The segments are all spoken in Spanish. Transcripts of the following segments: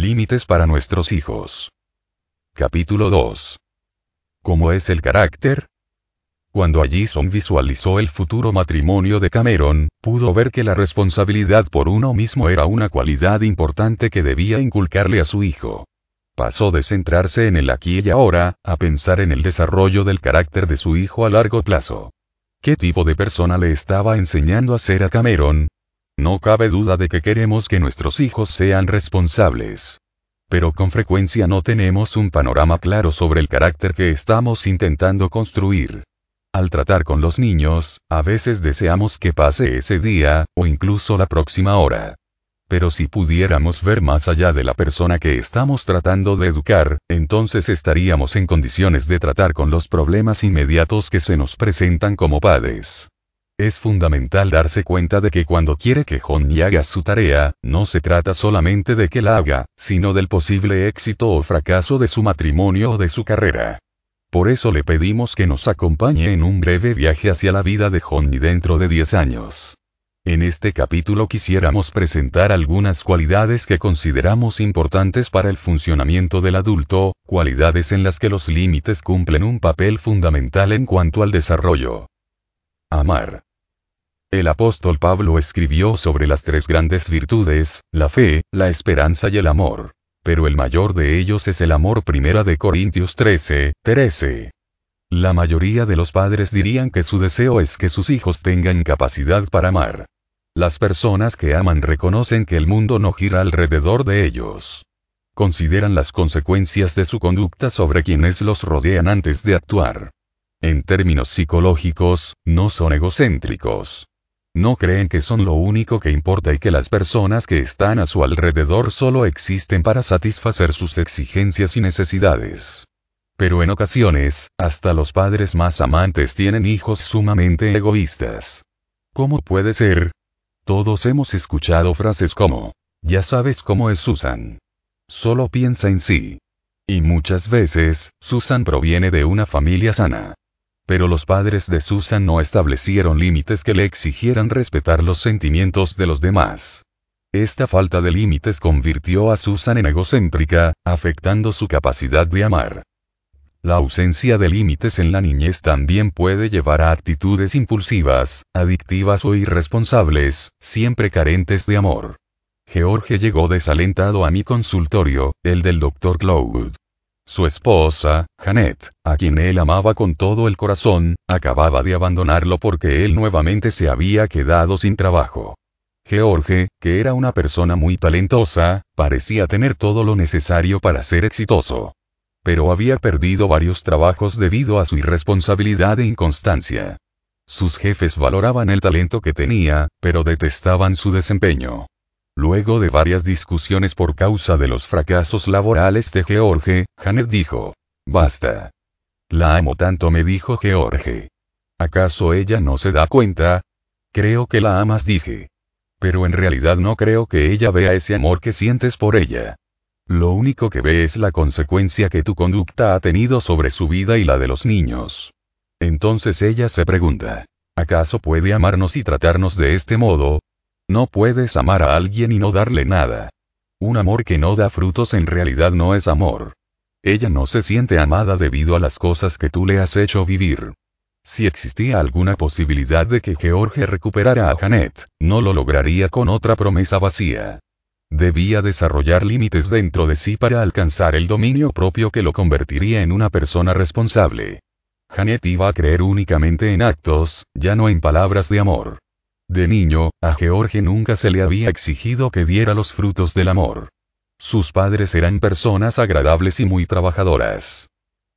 Límites para nuestros hijos. Capítulo 2. ¿Cómo es el carácter? Cuando Allison visualizó el futuro matrimonio de Cameron, pudo ver que la responsabilidad por uno mismo era una cualidad importante que debía inculcarle a su hijo. Pasó de centrarse en el aquí y ahora, a pensar en el desarrollo del carácter de su hijo a largo plazo. ¿Qué tipo de persona le estaba enseñando a ser a Cameron? No cabe duda de que queremos que nuestros hijos sean responsables. Pero con frecuencia no tenemos un panorama claro sobre el carácter que estamos intentando construir. Al tratar con los niños, a veces deseamos que pase ese día, o incluso la próxima hora. Pero si pudiéramos ver más allá de la persona que estamos tratando de educar, entonces estaríamos en condiciones de tratar con los problemas inmediatos que se nos presentan como padres. Es fundamental darse cuenta de que cuando quiere que Johnny haga su tarea, no se trata solamente de que la haga, sino del posible éxito o fracaso de su matrimonio o de su carrera. Por eso le pedimos que nos acompañe en un breve viaje hacia la vida de Johnny dentro de 10 años. En este capítulo quisiéramos presentar algunas cualidades que consideramos importantes para el funcionamiento del adulto, cualidades en las que los límites cumplen un papel fundamental en cuanto al desarrollo. Amar. El apóstol Pablo escribió sobre las 3 grandes virtudes, la fe, la esperanza y el amor. Pero el mayor de ellos es el amor. 1 Corintios 13:13. La mayoría de los padres dirían que su deseo es que sus hijos tengan capacidad para amar. Las personas que aman reconocen que el mundo no gira alrededor de ellos. Consideran las consecuencias de su conducta sobre quienes los rodean antes de actuar. En términos psicológicos, no son egocéntricos. No creen que son lo único que importa y que las personas que están a su alrededor solo existen para satisfacer sus exigencias y necesidades. Pero en ocasiones, hasta los padres más amantes tienen hijos sumamente egoístas. ¿Cómo puede ser? Todos hemos escuchado frases como, ya sabes cómo es Susan. Solo piensa en sí. Y muchas veces, Susan proviene de una familia sana. Pero los padres de Susan no establecieron límites que le exigieran respetar los sentimientos de los demás. Esta falta de límites convirtió a Susan en egocéntrica, afectando su capacidad de amar. La ausencia de límites en la niñez también puede llevar a actitudes impulsivas, adictivas o irresponsables, siempre carentes de amor. George llegó desalentado a mi consultorio, el del Dr. Claude. Su esposa, Janet, a quien él amaba con todo el corazón, acababa de abandonarlo porque él nuevamente se había quedado sin trabajo. George, que era una persona muy talentosa, parecía tener todo lo necesario para ser exitoso. Pero había perdido varios trabajos debido a su irresponsabilidad e inconstancia. Sus jefes valoraban el talento que tenía, pero detestaban su desempeño. Luego de varias discusiones por causa de los fracasos laborales de George, Janet dijo, basta. La amo tanto, me dijo George. ¿Acaso ella no se da cuenta? Creo que la amas, dije. Pero en realidad no creo que ella vea ese amor que sientes por ella. Lo único que ve es la consecuencia que tu conducta ha tenido sobre su vida y la de los niños. Entonces ella se pregunta, ¿acaso puede amarnos y tratarnos de este modo? No puedes amar a alguien y no darle nada. Un amor que no da frutos en realidad no es amor. Ella no se siente amada debido a las cosas que tú le has hecho vivir. Si existía alguna posibilidad de que George recuperara a Janet, no lo lograría con otra promesa vacía. Debía desarrollar límites dentro de sí para alcanzar el dominio propio que lo convertiría en una persona responsable. Janet iba a creer únicamente en actos, ya no en palabras de amor. De niño, a George nunca se le había exigido que diera los frutos del amor. Sus padres eran personas agradables y muy trabajadoras.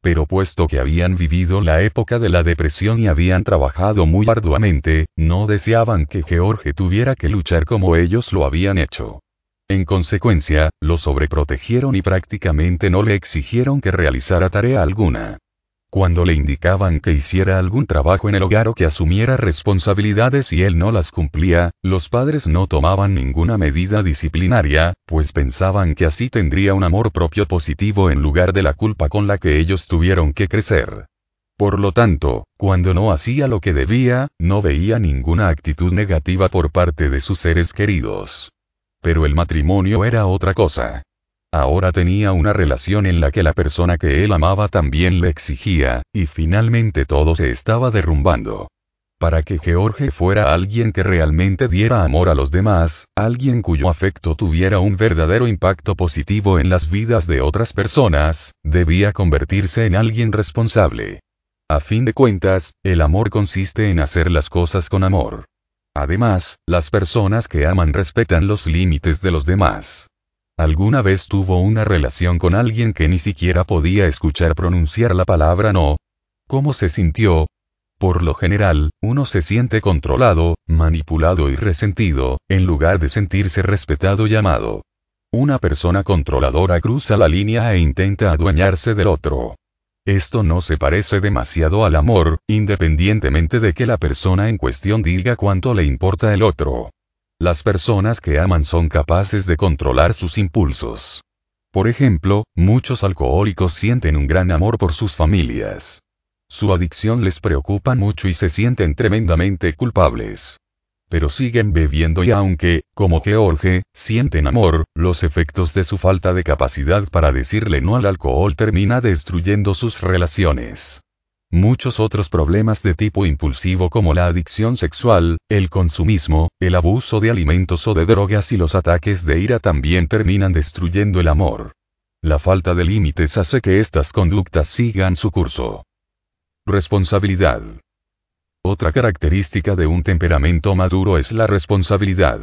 Pero puesto que habían vivido la época de la depresión y habían trabajado muy arduamente, no deseaban que George tuviera que luchar como ellos lo habían hecho. En consecuencia, lo sobreprotegieron y prácticamente no le exigieron que realizara tarea alguna. Cuando le indicaban que hiciera algún trabajo en el hogar o que asumiera responsabilidades y él no las cumplía, los padres no tomaban ninguna medida disciplinaria, pues pensaban que así tendría un amor propio positivo en lugar de la culpa con la que ellos tuvieron que crecer. Por lo tanto, cuando no hacía lo que debía, no veía ninguna actitud negativa por parte de sus seres queridos. Pero el matrimonio era otra cosa. Ahora tenía una relación en la que la persona que él amaba también le exigía, y finalmente todo se estaba derrumbando. Para que George fuera alguien que realmente diera amor a los demás, alguien cuyo afecto tuviera un verdadero impacto positivo en las vidas de otras personas, debía convertirse en alguien responsable. A fin de cuentas, el amor consiste en hacer las cosas con amor. Además, las personas que aman respetan los límites de los demás. ¿Alguna vez tuvo una relación con alguien que ni siquiera podía escuchar pronunciar la palabra no? ¿Cómo se sintió? Por lo general, uno se siente controlado, manipulado y resentido, en lugar de sentirse respetado y amado. Una persona controladora cruza la línea e intenta adueñarse del otro. Esto no se parece demasiado al amor, independientemente de que la persona en cuestión diga cuánto le importa el otro. Las personas que aman son capaces de controlar sus impulsos. Por ejemplo, muchos alcohólicos sienten un gran amor por sus familias. Su adicción les preocupa mucho y se sienten tremendamente culpables. Pero siguen bebiendo y aunque, como George, sienten amor, los efectos de su falta de capacidad para decirle no al alcohol termina destruyendo sus relaciones. Muchos otros problemas de tipo impulsivo como la adicción sexual, el consumismo, el abuso de alimentos o de drogas y los ataques de ira también terminan destruyendo el amor. La falta de límites hace que estas conductas sigan su curso. Responsabilidad. Otra característica de un temperamento maduro es la responsabilidad.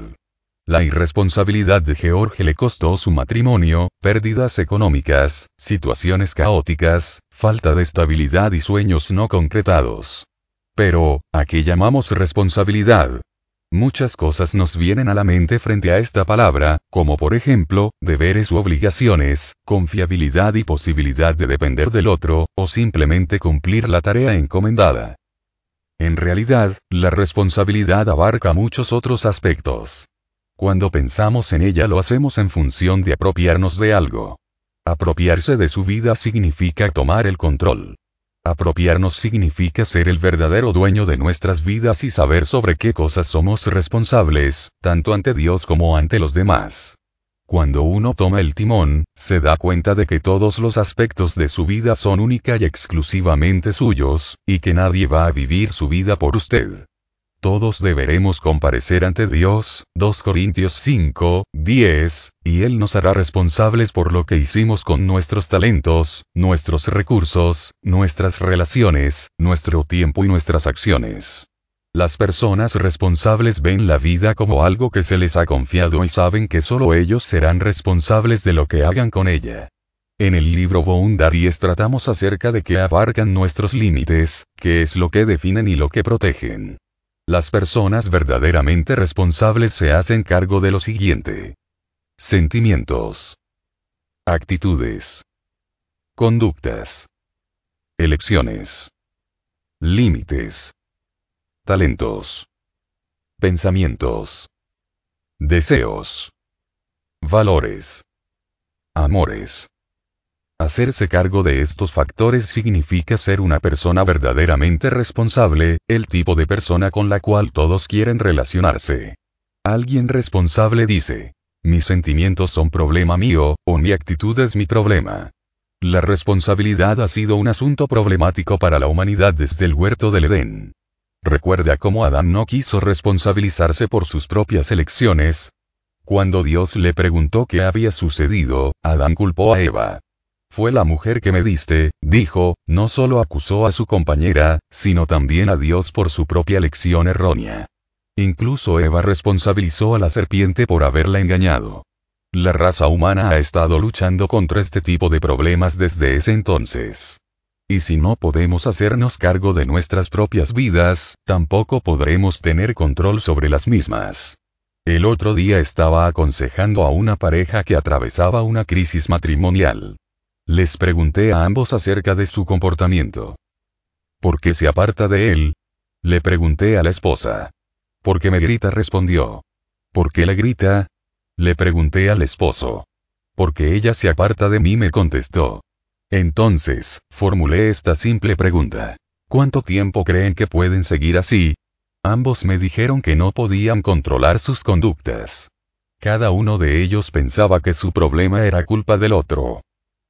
La irresponsabilidad de George le costó su matrimonio, pérdidas económicas, situaciones caóticas, falta de estabilidad y sueños no concretados. Pero, ¿a qué llamamos responsabilidad? Muchas cosas nos vienen a la mente frente a esta palabra, como por ejemplo, deberes u obligaciones, confiabilidad y posibilidad de depender del otro, o simplemente cumplir la tarea encomendada. En realidad, la responsabilidad abarca muchos otros aspectos. Cuando pensamos en ella lo hacemos en función de apropiarnos de algo. Apropiarse de su vida significa tomar el control. Apropiarnos significa ser el verdadero dueño de nuestras vidas y saber sobre qué cosas somos responsables, tanto ante Dios como ante los demás. Cuando uno toma el timón, se da cuenta de que todos los aspectos de su vida son única y exclusivamente suyos, y que nadie va a vivir su vida por usted. Todos deberemos comparecer ante Dios, 2 Corintios 5, 10, y Él nos hará responsables por lo que hicimos con nuestros talentos, nuestros recursos, nuestras relaciones, nuestro tiempo y nuestras acciones. Las personas responsables ven la vida como algo que se les ha confiado y saben que solo ellos serán responsables de lo que hagan con ella. En el libro Boundaries tratamos acerca de qué abarcan nuestros límites, qué es lo que definen y lo que protegen. Las personas verdaderamente responsables se hacen cargo de lo siguiente: sentimientos, actitudes, conductas, elecciones, límites, talentos, pensamientos, deseos, valores, amores. Hacerse cargo de estos factores significa ser una persona verdaderamente responsable, el tipo de persona con la cual todos quieren relacionarse. Alguien responsable dice: mis sentimientos son problema mío, o mi actitud es mi problema. La responsabilidad ha sido un asunto problemático para la humanidad desde el huerto del Edén. Recuerda cómo Adán no quiso responsabilizarse por sus propias elecciones. Cuando Dios le preguntó qué había sucedido, Adán culpó a Eva. Fue la mujer que me diste, dijo, no solo acusó a su compañera, sino también a Dios por su propia elección errónea. Incluso Eva responsabilizó a la serpiente por haberla engañado. La raza humana ha estado luchando contra este tipo de problemas desde ese entonces. Y si no podemos hacernos cargo de nuestras propias vidas, tampoco podremos tener control sobre las mismas. El otro día estaba aconsejando a una pareja que atravesaba una crisis matrimonial. Les pregunté a ambos acerca de su comportamiento. ¿Por qué se aparta de él? Le pregunté a la esposa. ¿Por qué me grita? Respondió. ¿Por qué le grita? Le pregunté al esposo. Porque ella se aparta de mí, me contestó. Entonces, formulé esta simple pregunta. ¿Cuánto tiempo creen que pueden seguir así? Ambos me dijeron que no podían controlar sus conductas. Cada uno de ellos pensaba que su problema era culpa del otro.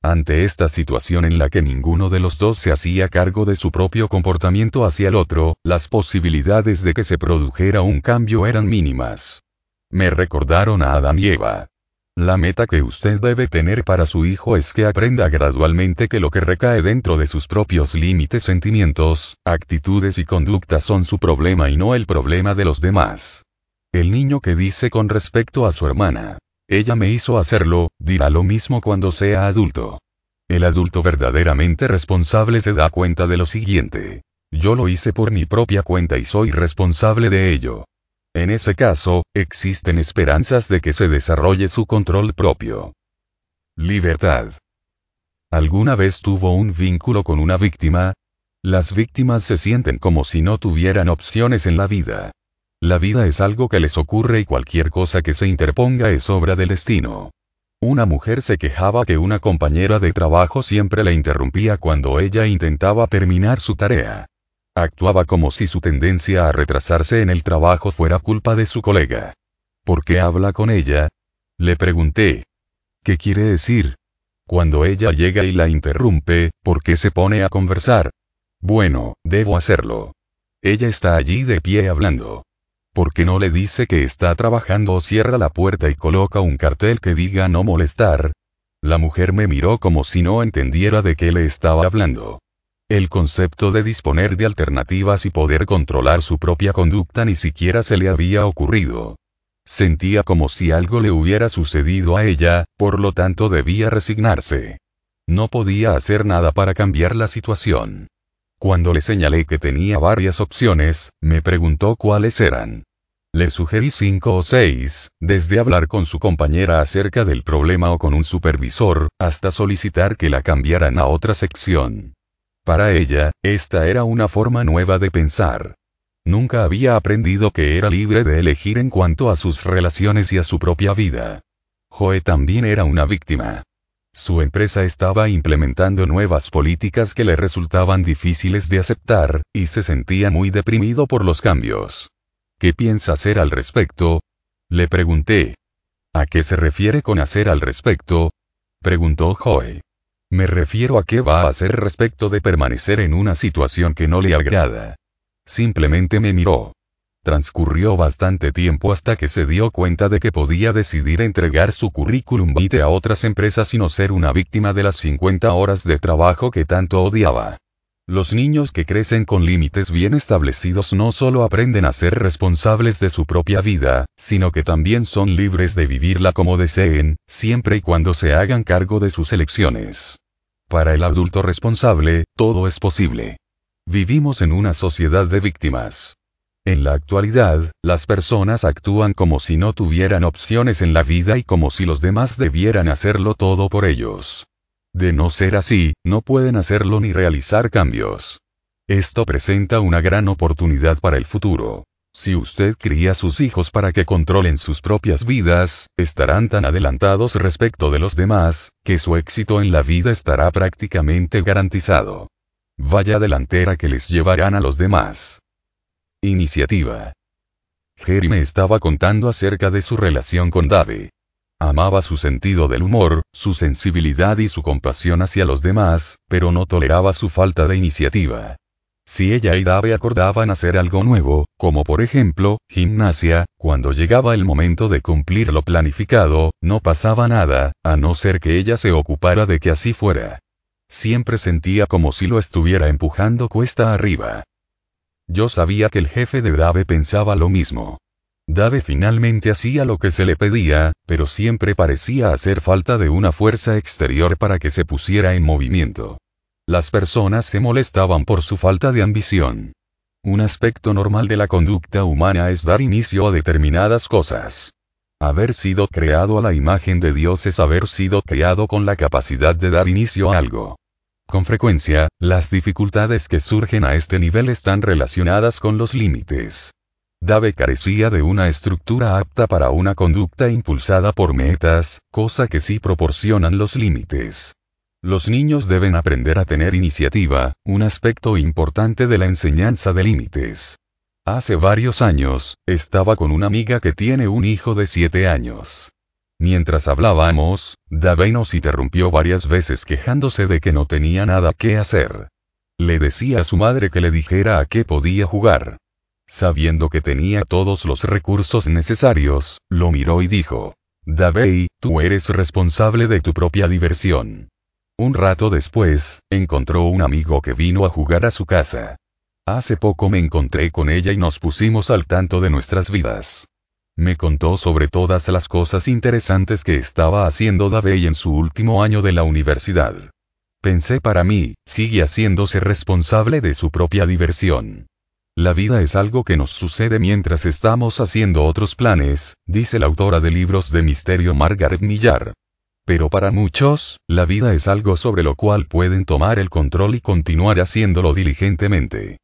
Ante esta situación en la que ninguno de los dos se hacía cargo de su propio comportamiento hacia el otro, las posibilidades de que se produjera un cambio eran mínimas. Me recordaron a Adán y Eva. La meta que usted debe tener para su hijo es que aprenda gradualmente que lo que recae dentro de sus propios límites, sentimientos, actitudes y conductas son su problema y no el problema de los demás. El niño que dice con respecto a su hermana, ella me hizo hacerlo, dirá lo mismo cuando sea adulto. El adulto verdaderamente responsable se da cuenta de lo siguiente: yo lo hice por mi propia cuenta y soy responsable de ello. En ese caso, existen esperanzas de que se desarrolle su control propio. Libertad. ¿Alguna vez tuvo un vínculo con una víctima? Las víctimas se sienten como si no tuvieran opciones en la vida. La vida es algo que les ocurre y cualquier cosa que se interponga es obra del destino. Una mujer se quejaba que una compañera de trabajo siempre la interrumpía cuando ella intentaba terminar su tarea. Actuaba como si su tendencia a retrasarse en el trabajo fuera culpa de su colega. ¿Por qué habla con ella?, le pregunté. ¿Qué quiere decir? Cuando ella llega y la interrumpe, ¿por qué se pone a conversar? Bueno, debo hacerlo. Ella está allí de pie hablando. ¿Por qué no le dice que está trabajando o cierra la puerta y coloca un cartel que diga no molestar? La mujer me miró como si no entendiera de qué le estaba hablando. El concepto de disponer de alternativas y poder controlar su propia conducta ni siquiera se le había ocurrido. Sentía como si algo le hubiera sucedido a ella, por lo tanto debía resignarse. No podía hacer nada para cambiar la situación. Cuando le señalé que tenía varias opciones, me preguntó cuáles eran. Le sugerí 5 o 6, desde hablar con su compañera acerca del problema o con un supervisor, hasta solicitar que la cambiaran a otra sección. Para ella, esta era una forma nueva de pensar. Nunca había aprendido que era libre de elegir en cuanto a sus relaciones y a su propia vida. Joe también era una víctima. Su empresa estaba implementando nuevas políticas que le resultaban difíciles de aceptar, y se sentía muy deprimido por los cambios. ¿Qué piensa hacer al respecto?, le pregunté. ¿A qué se refiere con hacer al respecto?, preguntó Joe. Me refiero a qué va a hacer respecto de permanecer en una situación que no le agrada. Simplemente me miró. Transcurrió bastante tiempo hasta que se dio cuenta de que podía decidir entregar su currículum vitae a otras empresas y no ser una víctima de las 50 horas de trabajo que tanto odiaba. Los niños que crecen con límites bien establecidos no solo aprenden a ser responsables de su propia vida, sino que también son libres de vivirla como deseen, siempre y cuando se hagan cargo de sus elecciones. Para el adulto responsable, todo es posible. Vivimos en una sociedad de víctimas. En la actualidad, las personas actúan como si no tuvieran opciones en la vida y como si los demás debieran hacerlo todo por ellos. De no ser así, no pueden hacerlo ni realizar cambios. Esto presenta una gran oportunidad para el futuro. Si usted cría a sus hijos para que controlen sus propias vidas, estarán tan adelantados respecto de los demás, que su éxito en la vida estará prácticamente garantizado. Vaya delantera que les llevarán a los demás. Iniciativa. Jerry me estaba contando acerca de su relación con Dave. Amaba su sentido del humor, su sensibilidad y su compasión hacia los demás, pero no toleraba su falta de iniciativa. Si ella y Dave acordaban hacer algo nuevo, como por ejemplo, gimnasia, cuando llegaba el momento de cumplir lo planificado, no pasaba nada, a no ser que ella se ocupara de que así fuera. Siempre sentía como si lo estuviera empujando cuesta arriba. Yo sabía que el jefe de Dave pensaba lo mismo. Dave finalmente hacía lo que se le pedía, pero siempre parecía hacer falta de una fuerza exterior para que se pusiera en movimiento. Las personas se molestaban por su falta de ambición. Un aspecto normal de la conducta humana es dar inicio a determinadas cosas. Haber sido creado a la imagen de Dios es haber sido creado con la capacidad de dar inicio a algo. Con frecuencia, las dificultades que surgen a este nivel están relacionadas con los límites. Dave carecía de una estructura apta para una conducta impulsada por metas, cosa que sí proporcionan los límites. Los niños deben aprender a tener iniciativa, un aspecto importante de la enseñanza de límites. Hace varios años, estaba con una amiga que tiene un hijo de 7 años. Mientras hablábamos, Davey nos interrumpió varias veces quejándose de que no tenía nada que hacer. Le decía a su madre que le dijera a qué podía jugar. Sabiendo que tenía todos los recursos necesarios, lo miró y dijo: Davey, tú eres responsable de tu propia diversión. Un rato después, encontró un amigo que vino a jugar a su casa. Hace poco me encontré con ella y nos pusimos al tanto de nuestras vidas. Me contó sobre todas las cosas interesantes que estaba haciendo Davey en su último año de la universidad. Pensé para mí, sigue haciéndose responsable de su propia diversión. La vida es algo que nos sucede mientras estamos haciendo otros planes, dice la autora de libros de misterio Margaret Millar. Pero para muchos, la vida es algo sobre lo cual pueden tomar el control y continuar haciéndolo diligentemente.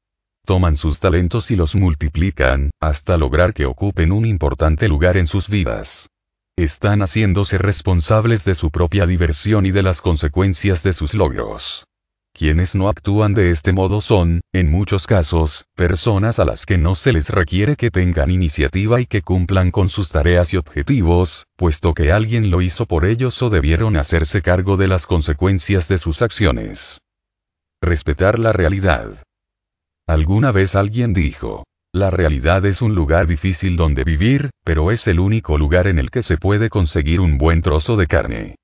Toman sus talentos y los multiplican, hasta lograr que ocupen un importante lugar en sus vidas. Están haciéndose responsables de su propia diversión y de las consecuencias de sus logros. Quienes no actúan de este modo son, en muchos casos, personas a las que no se les requiere que tengan iniciativa y que cumplan con sus tareas y objetivos, puesto que alguien lo hizo por ellos o debieron hacerse cargo de las consecuencias de sus acciones. Respetar la realidad. Alguna vez alguien dijo: la realidad es un lugar difícil donde vivir, pero es el único lugar en el que se puede conseguir un buen trozo de carne.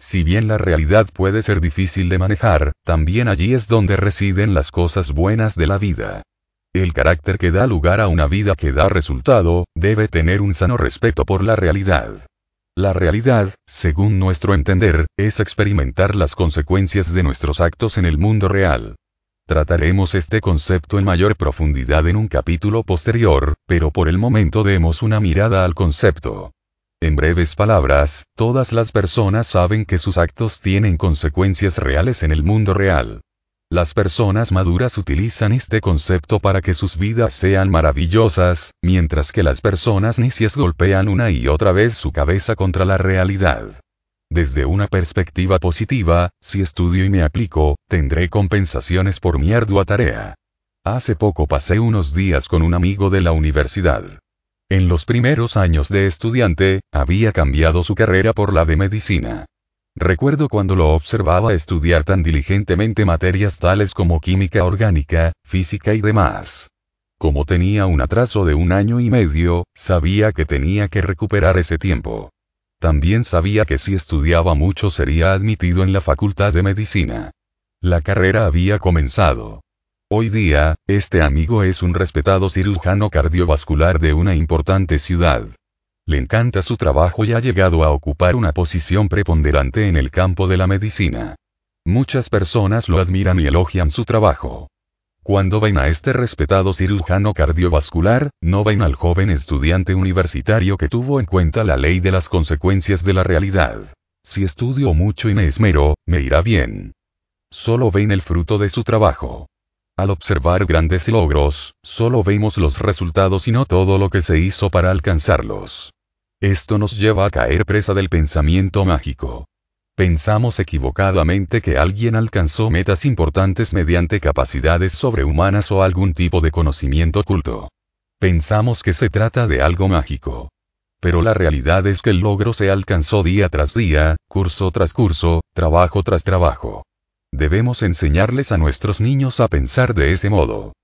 Si bien la realidad puede ser difícil de manejar, también allí es donde residen las cosas buenas de la vida. El carácter que da lugar a una vida que da resultado, debe tener un sano respeto por la realidad. La realidad, según nuestro entender, es experimentar las consecuencias de nuestros actos en el mundo real. Trataremos este concepto en mayor profundidad en un capítulo posterior, pero por el momento demos una mirada al concepto. En breves palabras, todas las personas saben que sus actos tienen consecuencias reales en el mundo real. Las personas maduras utilizan este concepto para que sus vidas sean maravillosas, mientras que las personas necias golpean una y otra vez su cabeza contra la realidad. Desde una perspectiva positiva, si estudio y me aplico, tendré compensaciones por mi ardua tarea. Hace poco pasé unos días con un amigo de la universidad. En los primeros años de estudiante, había cambiado su carrera por la de medicina. Recuerdo cuando lo observaba estudiar tan diligentemente materias tales como química orgánica, física y demás. Como tenía un atraso de 1 año y medio, sabía que tenía que recuperar ese tiempo. También sabía que si estudiaba mucho sería admitido en la facultad de medicina. La carrera había comenzado. Hoy día, este amigo es un respetado cirujano cardiovascular de una importante ciudad. Le encanta su trabajo y ha llegado a ocupar una posición preponderante en el campo de la medicina. Muchas personas lo admiran y elogian su trabajo. Cuando ven a este respetado cirujano cardiovascular, no ven al joven estudiante universitario que tuvo en cuenta la ley de las consecuencias de la realidad. Si estudio mucho y me esmero, me irá bien. Solo ven el fruto de su trabajo. Al observar grandes logros, solo vemos los resultados y no todo lo que se hizo para alcanzarlos. Esto nos lleva a caer presa del pensamiento mágico. Pensamos equivocadamente que alguien alcanzó metas importantes mediante capacidades sobrehumanas o algún tipo de conocimiento oculto. Pensamos que se trata de algo mágico. Pero la realidad es que el logro se alcanzó día tras día, curso tras curso, trabajo tras trabajo. Debemos enseñarles a nuestros niños a pensar de ese modo.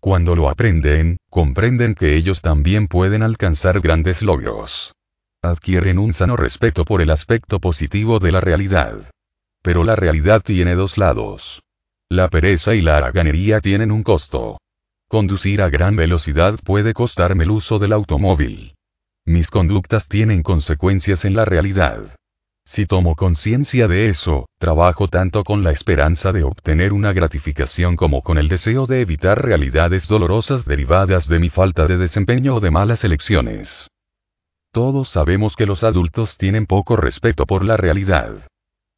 Cuando lo aprenden, comprenden que ellos también pueden alcanzar grandes logros. Adquieren un sano respeto por el aspecto positivo de la realidad. Pero la realidad tiene dos lados. La pereza y la haraganería tienen un costo. Conducir a gran velocidad puede costarme el uso del automóvil. Mis conductas tienen consecuencias en la realidad. Si tomo conciencia de eso, trabajo tanto con la esperanza de obtener una gratificación como con el deseo de evitar realidades dolorosas derivadas de mi falta de desempeño o de malas elecciones. Todos sabemos que los adultos tienen poco respeto por la realidad.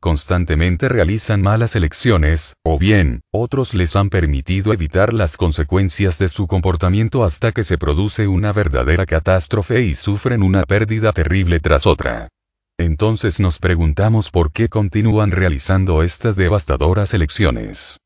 Constantemente realizan malas elecciones, o bien, otros les han permitido evitar las consecuencias de su comportamiento hasta que se produce una verdadera catástrofe y sufren una pérdida terrible tras otra. Entonces nos preguntamos por qué continúan realizando estas devastadoras elecciones.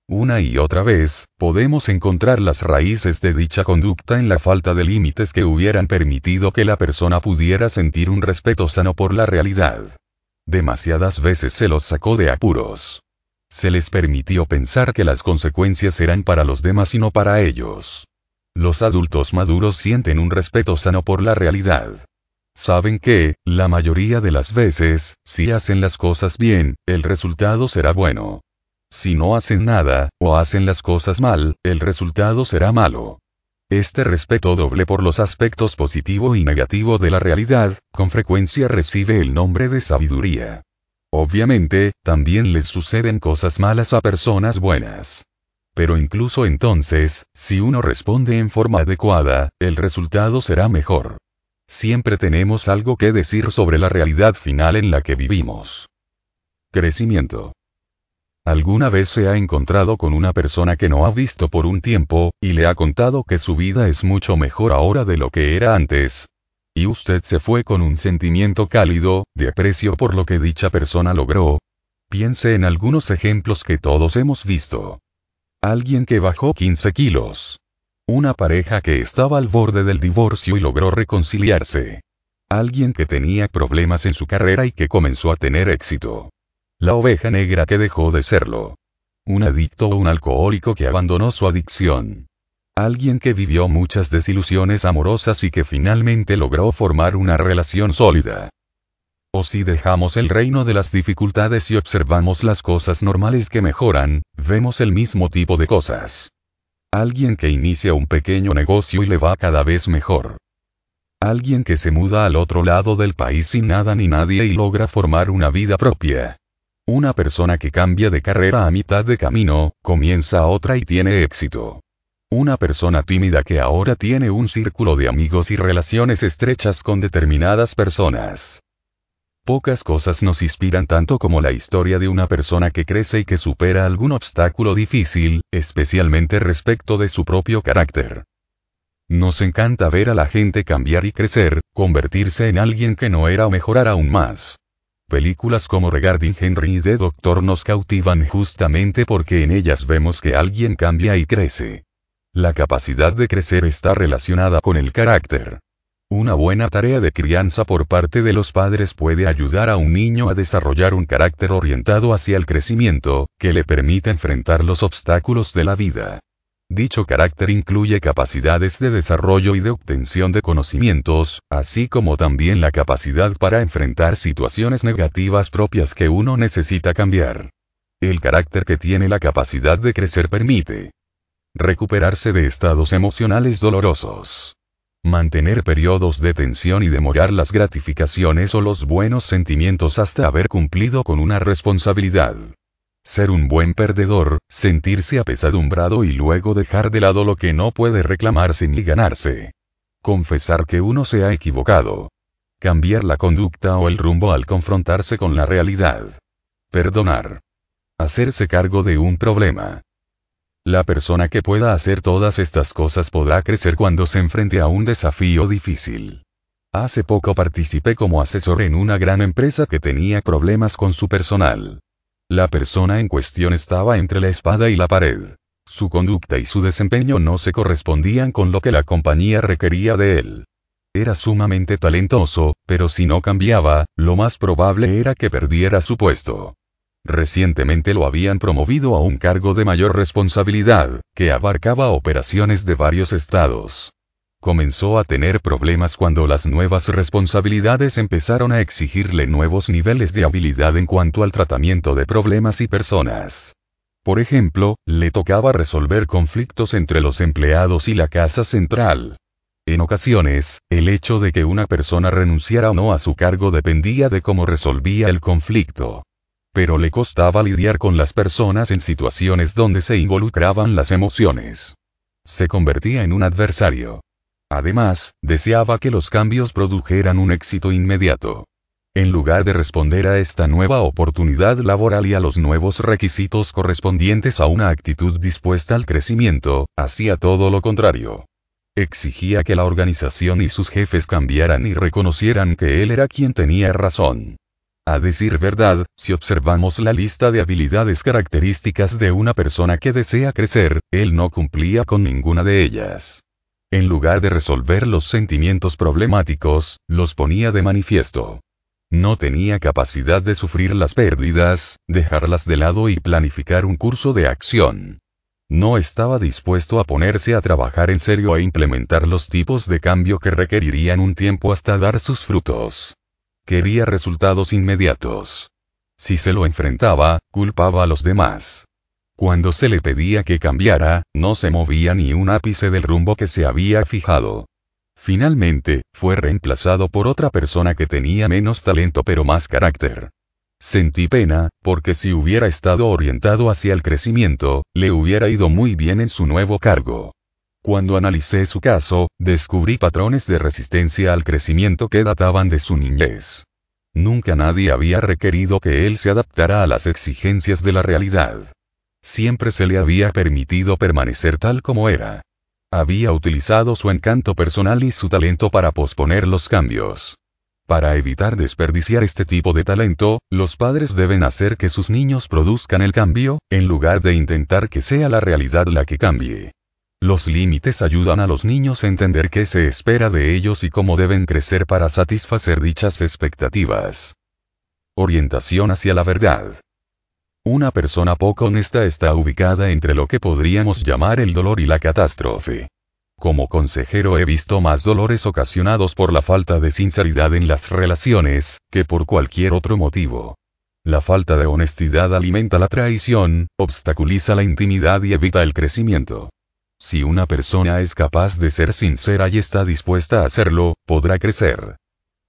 Una y otra vez, podemos encontrar las raíces de dicha conducta en la falta de límites que hubieran permitido que la persona pudiera sentir un respeto sano por la realidad. Demasiadas veces se los sacó de apuros. Se les permitió pensar que las consecuencias eran para los demás y no para ellos. Los adultos maduros sienten un respeto sano por la realidad. Saben que, la mayoría de las veces, si hacen las cosas bien, el resultado será bueno. Si no hacen nada, o hacen las cosas mal, el resultado será malo. Este respeto doble por los aspectos positivo y negativo de la realidad, con frecuencia recibe el nombre de sabiduría. Obviamente, también les suceden cosas malas a personas buenas. Pero incluso entonces, si uno responde en forma adecuada, el resultado será mejor. Siempre tenemos algo que decir sobre la realidad final en la que vivimos. Crecimiento. ¿Alguna vez se ha encontrado con una persona que no ha visto por un tiempo, y le ha contado que su vida es mucho mejor ahora de lo que era antes? Y usted se fue con un sentimiento cálido, de aprecio por lo que dicha persona logró. Piense en algunos ejemplos que todos hemos visto. Alguien que bajó 15 kilos. Una pareja que estaba al borde del divorcio y logró reconciliarse. Alguien que tenía problemas en su carrera y que comenzó a tener éxito. La oveja negra que dejó de serlo. Un adicto o un alcohólico que abandonó su adicción. Alguien que vivió muchas desilusiones amorosas y que finalmente logró formar una relación sólida. O si dejamos el reino de las dificultades y observamos las cosas normales que mejoran, vemos el mismo tipo de cosas. Alguien que inicia un pequeño negocio y le va cada vez mejor. Alguien que se muda al otro lado del país sin nada ni nadie y logra formar una vida propia. Una persona que cambia de carrera a mitad de camino, comienza otra y tiene éxito. Una persona tímida que ahora tiene un círculo de amigos y relaciones estrechas con determinadas personas. Pocas cosas nos inspiran tanto como la historia de una persona que crece y que supera algún obstáculo difícil, especialmente respecto de su propio carácter. Nos encanta ver a la gente cambiar y crecer, convertirse en alguien que no era o mejorar aún más. Películas como Regarding Henry y The Doctor nos cautivan justamente porque en ellas vemos que alguien cambia y crece. La capacidad de crecer está relacionada con el carácter. Una buena tarea de crianza por parte de los padres puede ayudar a un niño a desarrollar un carácter orientado hacia el crecimiento, que le permita enfrentar los obstáculos de la vida. Dicho carácter incluye capacidades de desarrollo y de obtención de conocimientos, así como también la capacidad para enfrentar situaciones negativas propias que uno necesita cambiar. El carácter que tiene la capacidad de crecer permite recuperarse de estados emocionales dolorosos. Mantener periodos de tensión y demorar las gratificaciones o los buenos sentimientos hasta haber cumplido con una responsabilidad. Ser un buen perdedor, sentirse apesadumbrado y luego dejar de lado lo que no puede reclamarse ni ganarse. Confesar que uno se ha equivocado. Cambiar la conducta o el rumbo al confrontarse con la realidad. Perdonar. Hacerse cargo de un problema. La persona que pueda hacer todas estas cosas podrá crecer cuando se enfrente a un desafío difícil. Hace poco participé como asesor en una gran empresa que tenía problemas con su personal. La persona en cuestión estaba entre la espada y la pared. Su conducta y su desempeño no se correspondían con lo que la compañía requería de él. Era sumamente talentoso, pero si no cambiaba, lo más probable era que perdiera su puesto. Recientemente lo habían promovido a un cargo de mayor responsabilidad, que abarcaba operaciones de varios estados. Comenzó a tener problemas cuando las nuevas responsabilidades empezaron a exigirle nuevos niveles de habilidad en cuanto al tratamiento de problemas y personas. Por ejemplo, le tocaba resolver conflictos entre los empleados y la casa central. En ocasiones, el hecho de que una persona renunciara o no a su cargo dependía de cómo resolvía el conflicto. Pero le costaba lidiar con las personas en situaciones donde se involucraban las emociones. Se convertía en un adversario. Además, deseaba que los cambios produjeran un éxito inmediato. En lugar de responder a esta nueva oportunidad laboral y a los nuevos requisitos correspondientes a una actitud dispuesta al crecimiento, hacía todo lo contrario. Exigía que la organización y sus jefes cambiaran y reconocieran que él era quien tenía razón. A decir verdad, si observamos la lista de habilidades características de una persona que desea crecer, él no cumplía con ninguna de ellas. En lugar de resolver los sentimientos problemáticos, los ponía de manifiesto. No tenía capacidad de sufrir las pérdidas, dejarlas de lado y planificar un curso de acción. No estaba dispuesto a ponerse a trabajar en serio e implementar los tipos de cambio que requerirían un tiempo hasta dar sus frutos. Quería resultados inmediatos. Si se lo enfrentaba, culpaba a los demás. Cuando se le pedía que cambiara, no se movía ni un ápice del rumbo que se había fijado. Finalmente, fue reemplazado por otra persona que tenía menos talento pero más carácter. Sentí pena, porque si hubiera estado orientado hacia el crecimiento, le hubiera ido muy bien en su nuevo cargo. Cuando analicé su caso, descubrí patrones de resistencia al crecimiento que databan de su niñez. Nunca nadie había requerido que él se adaptara a las exigencias de la realidad. Siempre se le había permitido permanecer tal como era. Había utilizado su encanto personal y su talento para posponer los cambios. Para evitar desperdiciar este tipo de talento, los padres deben hacer que sus niños produzcan el cambio, en lugar de intentar que sea la realidad la que cambie. Los límites ayudan a los niños a entender qué se espera de ellos y cómo deben crecer para satisfacer dichas expectativas. Orientación hacia la verdad. Una persona poco honesta está ubicada entre lo que podríamos llamar el dolor y la catástrofe. Como consejero he visto más dolores ocasionados por la falta de sinceridad en las relaciones, que por cualquier otro motivo. La falta de honestidad alimenta la traición, obstaculiza la intimidad y evita el crecimiento. Si una persona es capaz de ser sincera y está dispuesta a hacerlo, podrá crecer.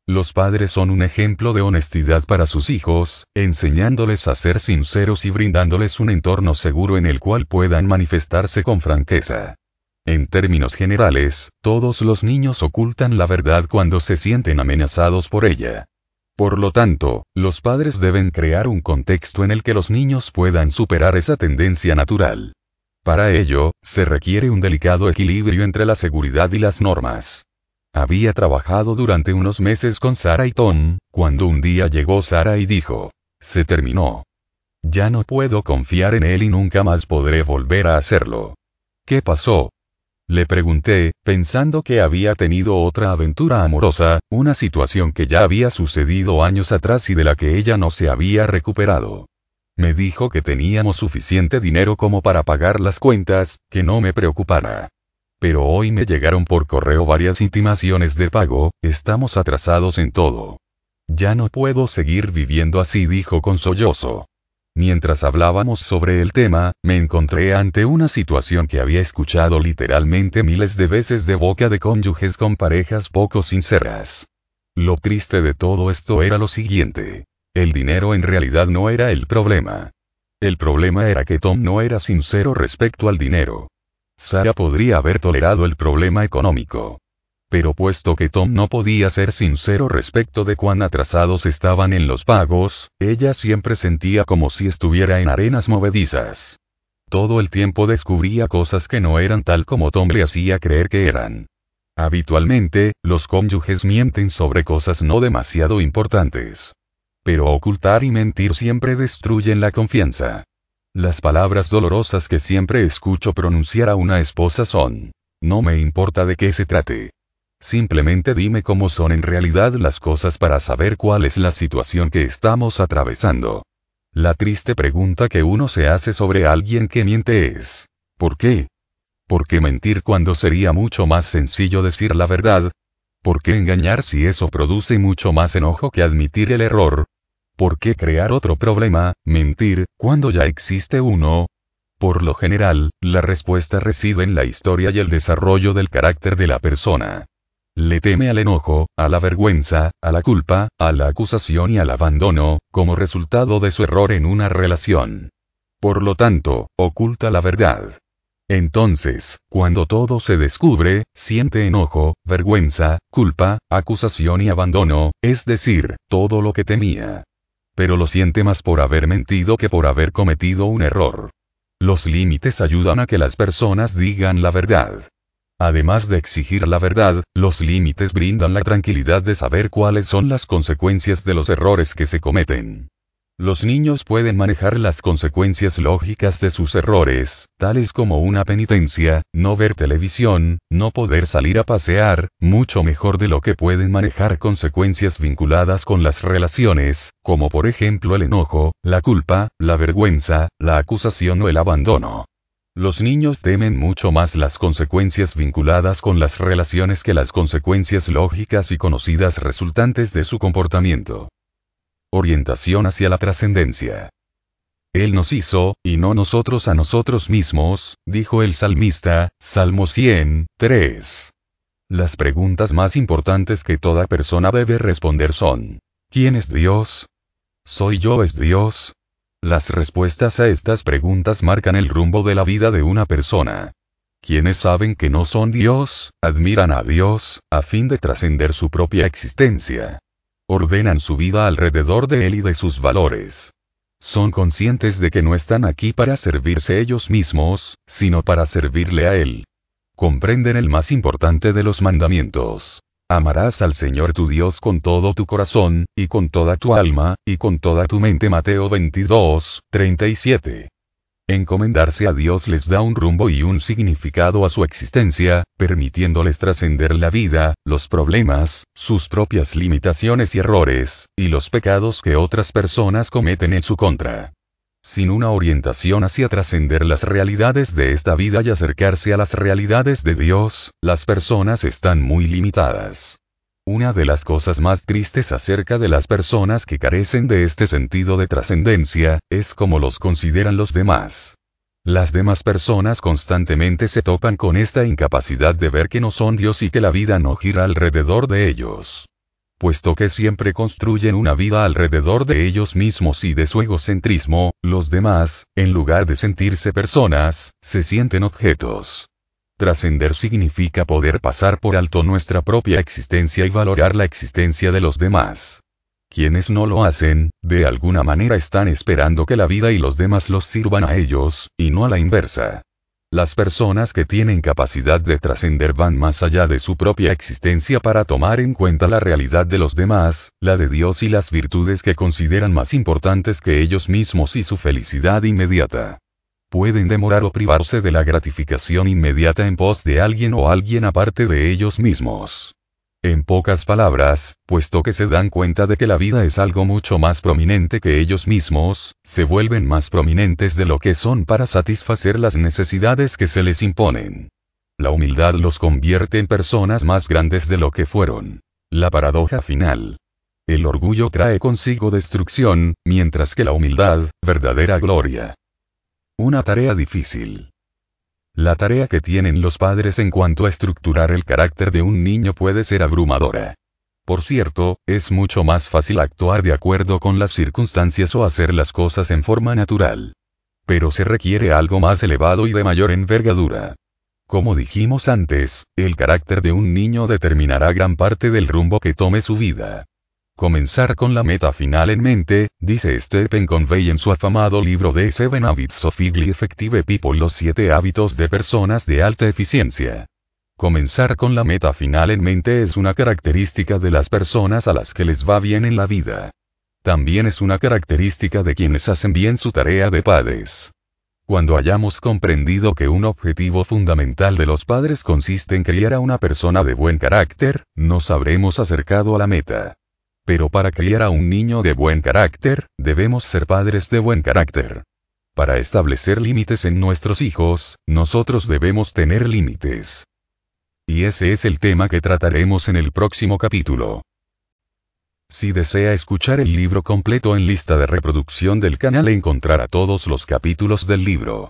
Los padres son un ejemplo de honestidad para sus hijos, enseñándoles a ser sinceros y brindándoles un entorno seguro en el cual puedan manifestarse con franqueza. En términos generales, todos los niños ocultan la verdad cuando se sienten amenazados por ella. Por lo tanto, los padres deben crear un contexto en el que los niños puedan superar esa tendencia natural. Para ello, se requiere un delicado equilibrio entre la seguridad y las normas. Había trabajado durante unos meses con Sarah y Tom, cuando un día llegó Sarah y dijo: "Se terminó. Ya no puedo confiar en él y nunca más podré volver a hacerlo". ¿Qué pasó?, le pregunté, pensando que había tenido otra aventura amorosa, una situación que ya había sucedido años atrás y de la que ella no se había recuperado. Me dijo que teníamos suficiente dinero como para pagar las cuentas, que no me preocupara. Pero hoy me llegaron por correo varias intimaciones de pago, estamos atrasados en todo. Ya no puedo seguir viviendo así, dijo con sollozo. Mientras hablábamos sobre el tema, me encontré ante una situación que había escuchado literalmente miles de veces de boca de cónyuges con parejas poco sinceras. Lo triste de todo esto era lo siguiente. El dinero en realidad no era el problema. El problema era que Tom no era sincero respecto al dinero. Sarah podría haber tolerado el problema económico. Pero puesto que Tom no podía ser sincero respecto de cuán atrasados estaban en los pagos, ella siempre sentía como si estuviera en arenas movedizas. Todo el tiempo descubría cosas que no eran tal como Tom le hacía creer que eran. Habitualmente, los cónyuges mienten sobre cosas no demasiado importantes. Pero ocultar y mentir siempre destruyen la confianza. Las palabras dolorosas que siempre escucho pronunciar a una esposa son: "No me importa de qué se trate. Simplemente dime cómo son en realidad las cosas para saber cuál es la situación que estamos atravesando". La triste pregunta que uno se hace sobre alguien que miente es: ¿por qué? ¿Por qué mentir cuando sería mucho más sencillo decir la verdad? ¿Por qué engañar si eso produce mucho más enojo que admitir el error? ¿Por qué crear otro problema, mentir, cuando ya existe uno? Por lo general, la respuesta reside en la historia y el desarrollo del carácter de la persona. Le teme al enojo, a la vergüenza, a la culpa, a la acusación y al abandono, como resultado de su error en una relación. Por lo tanto, oculta la verdad. Entonces, cuando todo se descubre, siente enojo, vergüenza, culpa, acusación y abandono, es decir, todo lo que temía. Pero lo siente más por haber mentido que por haber cometido un error. Los límites ayudan a que las personas digan la verdad. Además de exigir la verdad, los límites brindan la tranquilidad de saber cuáles son las consecuencias de los errores que se cometen. Los niños pueden manejar las consecuencias lógicas de sus errores, tales como una penitencia, no ver televisión, no poder salir a pasear, mucho mejor de lo que pueden manejar consecuencias vinculadas con las relaciones, como por ejemplo el enojo, la culpa, la vergüenza, la acusación o el abandono. Los niños temen mucho más las consecuencias vinculadas con las relaciones que las consecuencias lógicas y conocidas resultantes de su comportamiento. Orientación hacia la trascendencia. Él nos hizo, y no nosotros a nosotros mismos, dijo el salmista, Salmo 103. Las preguntas más importantes que toda persona debe responder son: ¿quién es Dios? ¿Soy yo es Dios? Las respuestas a estas preguntas marcan el rumbo de la vida de una persona. Quienes saben que no son Dios, admiran a Dios, a fin de trascender su propia existencia. Ordenan su vida alrededor de Él y de sus valores. Son conscientes de que no están aquí para servirse ellos mismos, sino para servirle a Él. Comprenden el más importante de los mandamientos. Amarás al Señor tu Dios con todo tu corazón, y con toda tu alma, y con toda tu mente. Mateo 22:37. Encomendarse a Dios les da un rumbo y un significado a su existencia, permitiéndoles trascender la vida, los problemas, sus propias limitaciones y errores, y los pecados que otras personas cometen en su contra. Sin una orientación hacia trascender las realidades de esta vida y acercarse a las realidades de Dios, las personas están muy limitadas. Una de las cosas más tristes acerca de las personas que carecen de este sentido de trascendencia, es cómo los consideran los demás. Las demás personas constantemente se topan con esta incapacidad de ver que no son Dios y que la vida no gira alrededor de ellos. Puesto que siempre construyen una vida alrededor de ellos mismos y de su egocentrismo, los demás, en lugar de sentirse personas, se sienten objetos. Trascender significa poder pasar por alto nuestra propia existencia y valorar la existencia de los demás. Quienes no lo hacen, de alguna manera están esperando que la vida y los demás los sirvan a ellos, y no a la inversa. Las personas que tienen capacidad de trascender van más allá de su propia existencia para tomar en cuenta la realidad de los demás, la de Dios y las virtudes que consideran más importantes que ellos mismos y su felicidad inmediata. Pueden demorar o privarse de la gratificación inmediata en pos de alguien o alguien aparte de ellos mismos. En pocas palabras, puesto que se dan cuenta de que la vida es algo mucho más prominente que ellos mismos, se vuelven más prominentes de lo que son para satisfacer las necesidades que se les imponen. La humildad los convierte en personas más grandes de lo que fueron. La paradoja final. El orgullo trae consigo destrucción, mientras que la humildad, verdadera gloria. Una tarea difícil. La tarea que tienen los padres en cuanto a estructurar el carácter de un niño puede ser abrumadora. Por cierto, es mucho más fácil actuar de acuerdo con las circunstancias o hacer las cosas en forma natural. Pero se requiere algo más elevado y de mayor envergadura. Como dijimos antes, el carácter de un niño determinará gran parte del rumbo que tome su vida. Comenzar con la meta final en mente, dice Stephen Covey en su afamado libro The 7 Habits of Highly Effective People, los 7 hábitos de personas de alta eficiencia. Comenzar con la meta final en mente es una característica de las personas a las que les va bien en la vida. También es una característica de quienes hacen bien su tarea de padres. Cuando hayamos comprendido que un objetivo fundamental de los padres consiste en criar a una persona de buen carácter, nos habremos acercado a la meta. Pero para criar a un niño de buen carácter, debemos ser padres de buen carácter. Para establecer límites en nuestros hijos, nosotros debemos tener límites. Y ese es el tema que trataremos en el próximo capítulo. Si desea escuchar el libro completo en lista de reproducción del canal, encontrará todos los capítulos del libro.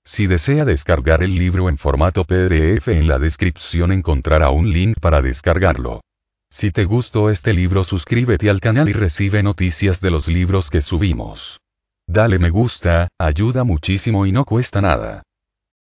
Si desea descargar el libro en formato PDF, en la descripción encontrará un link para descargarlo. Si te gustó este libro, suscríbete al canal y recibe noticias de los libros que subimos. Dale me gusta, ayuda muchísimo y no cuesta nada.